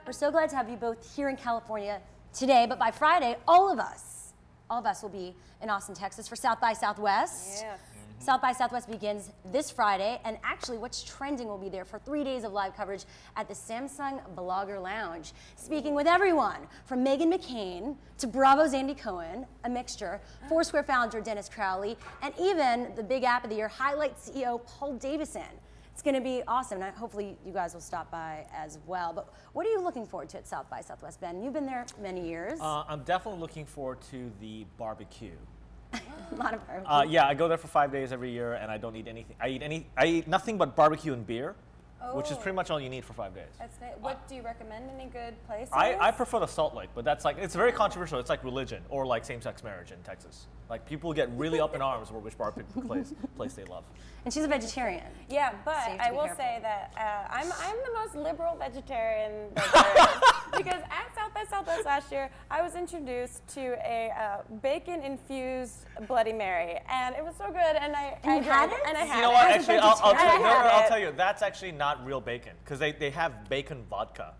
We're so glad to have you both here in California today, but by Friday, all of us will be in Austin, Texas for South by Southwest. Yeah. South by Southwest begins this Friday, and actually what's trending will be there for 3 days of live coverage at the Samsung Blogger Lounge. Speaking with everyone from Meghan McCain to Bravo's Andy Cohen, a mixture, Foursquare founder Dennis Crowley, and even the big app of the year, Highlight CEO Paul Davison. It's going to be awesome, and hopefully you guys will stop by as well. But what are you looking forward to at South by Southwest, Ben? You've been there many years. I'm definitely looking forward to the barbecue. A lot of barbecue. Yeah, I go there for 5 days every year, and I don't eat anything. I eat nothing but barbecue and beer, which is pretty much all you need for 5 days. That's nice. What do you recommend? Any good places? I prefer the Salt Lake, but that's like, it's very controversial. It's like religion or like same-sex marriage in Texas. Like people get really up in arms over which barbecue place they love. And she's a vegetarian. Yeah, but So I will say that I'm the most liberal vegetarian because at South by Southwest last year, I was introduced to a bacon-infused Bloody Mary, and it was so good. And I had it? And I had You know what? it. Actually, I'll tell you. That's actually not real bacon because they have bacon vodka.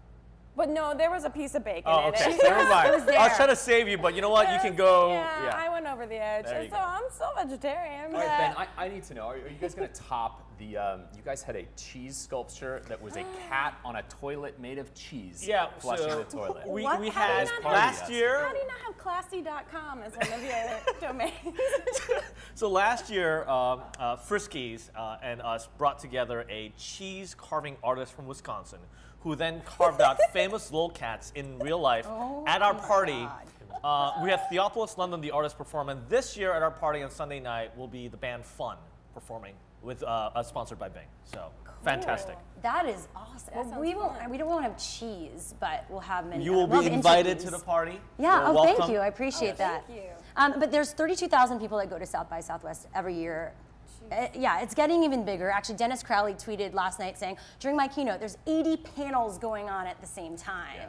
But no, there was a piece of bacon Oh, in okay. it. Never mind. It was there. I was trying to save you, but you know what? You can go. Yeah, I went over the edge. There you So go. I'm still vegetarian. All right, Ben, I need to know, are you guys going to top the, you guys had a cheese sculpture that was a cat on a toilet made of cheese flushing the toilet. We What? How had do you not last How year. do you not have classy.com as one of your domains? So last year, Friskies and us brought together a cheese carving artist from Wisconsin, who then carved out famous lolcats in real life at our party. We have Theophilus London, the artist, perform, and this year at our party on Sunday night will be the band Fun performing with sponsored by Bing. So fantastic. That is awesome. Well, we don't have cheese, but we'll have many. You will be invited to the party. Yeah. You're Thank welcome. you. I appreciate that. Thank you. But there's 32,000 people that go to South by Southwest every year. Yeah, it's getting even bigger. Actually, Dennis Crowley tweeted last night saying, during my keynote, there's 80 panels going on at the same time. Yeah.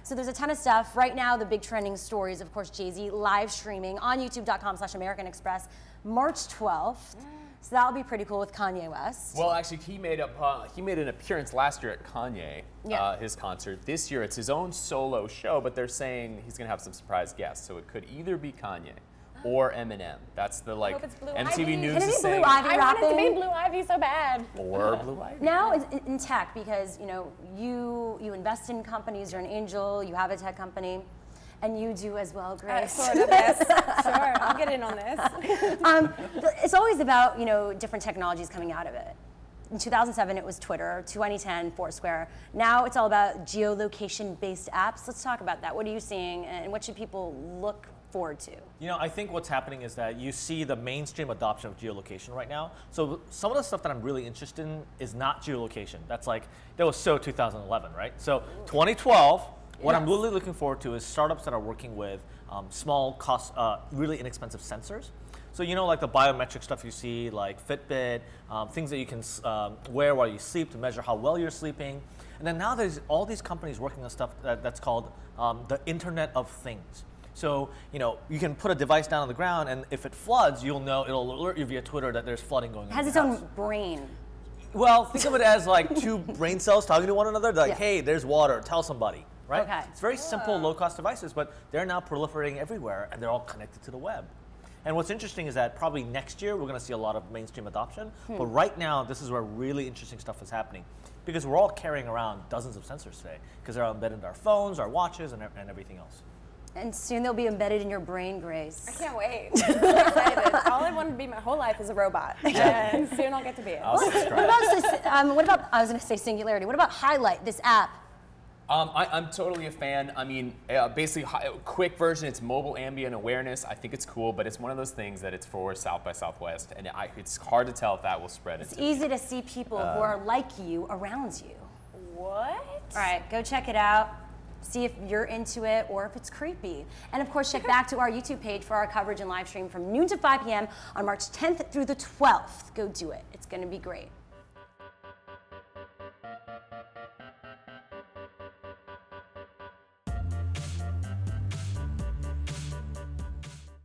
So there's a ton of stuff. Right now, the big trending story is, of course, Jay-Z live streaming on youtube.com/American Express March 12th. So that'll be pretty cool with Kanye West. Well, actually, he made an appearance last year at Kanye, his concert. This year, it's his own solo show, but they're saying he's going to have some surprise guests. So it could either be Kanye or Eminem. That's the hope it's Blue MTV Ivy. News Can it is be saying. Blue Ivy I rapping? wanted to be Blue Ivy so bad. Or Blue Ivy. Now it's in tech because you invest in companies. You're an angel. You have a tech company, and you do as well, Grace. Sort of, yes. Sure, I'll get in on this. It's always about different technologies coming out of it. In 2007, it was Twitter. 2010, Foursquare. Now it's all about geolocation-based apps. Let's talk about that. What are you seeing, and what should people look forward to? I think what's happening is that you see the mainstream adoption of geolocation right now. So some of the stuff that I'm really interested in is not geolocation. That was so 2011, right? So 2012, what I'm really looking forward to is startups that are working with small cost, really inexpensive sensors. So like the biometric stuff you see, like Fitbit, things that you can wear while you sleep to measure how well you're sleeping. And then now there's all these companies working on stuff that's called the Internet of Things. So, you can put a device down on the ground, and if it floods, it'll alert you via Twitter that there's flooding going on. It has its own brain. Well, think of it as like two brain cells talking to one another. They're like, hey, there's water, tell somebody, right? Okay. It's very simple, low-cost devices, but they're now proliferating everywhere, and they're all connected to the web. And what's interesting is that probably next year, we're going to see a lot of mainstream adoption. But right now, this is where really interesting stuff is happening, because we're all carrying around dozens of sensors today, because they're embedded in our phones, our watches, and everything else. And soon they'll be embedded in your brain, Grace. I can't wait. I'm so excited. All I wanted to be my whole life is a robot. And soon I'll get to be it. I'll subscribe. What about, I was going to say Singularity, what about Highlight, this app? I'm totally a fan. I mean, basically, quick version, it's mobile ambient awareness. I think it's cool, but it's one of those things that it's for South by Southwest, and it's hard to tell if that will spread. It's easy to see people who are like you around you. What? All right, go check it out. See if you're into it or if it's creepy. And of course, check back to our YouTube page for our coverage and live stream from noon to 5 p.m. on March 10th through the 12th. Go do it. It's going to be great.